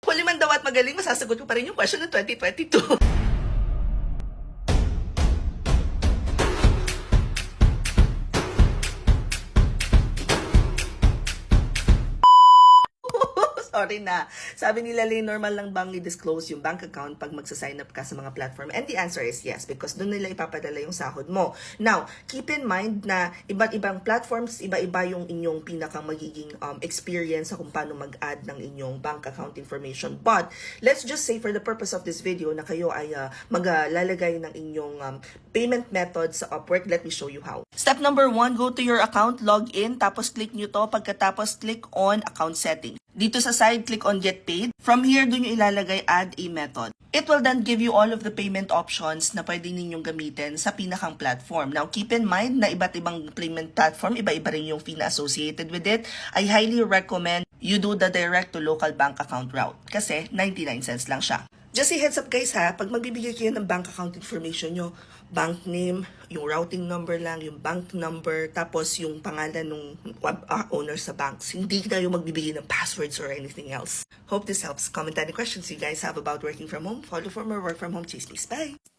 Huli man daw at magaling, masasagot ko pa rin yung question ng 2022. Sorry na. Sabi nila, normal lang bang i-disclose yung bank account pag magsa-sign up ka sa mga platform? And the answer is yes, because doon nila ipapadala yung sahod mo. Now, keep in mind na iba't ibang platforms, iba-iba yung inyong pinakang magiging experience sa kung paano mag-add ng inyong bank account information. But, let's just say for the purpose of this video na kayo ay maglalagay ng inyong payment method sa Upwork. Let me show you how. Step number 1, go to your account, log in, tapos click nyo to. Pagkatapos, click on account settings. Dito sa side, click on Get Paid. From here, dun yung ilalagay Add a Method. It will then give you all of the payment options na pwede ninyong gamitin sa pinakang platform. Now, keep in mind na iba't ibang payment platform, iba-iba rin yung fee na associated with it. I highly recommend you do the direct to local bank account route kasi 99 cents lang siya. Just a heads up guys ha, pag magbibigay kayo ng bank account information nyo, bank name, yung routing number lang, yung bank number, tapos yung pangalan ng owner sa banks. Hindi kayo magbibigay ng passwords or anything else. Hope this helps. Comment any questions you guys have about working from home. Follow for more work from home chismis. Bye!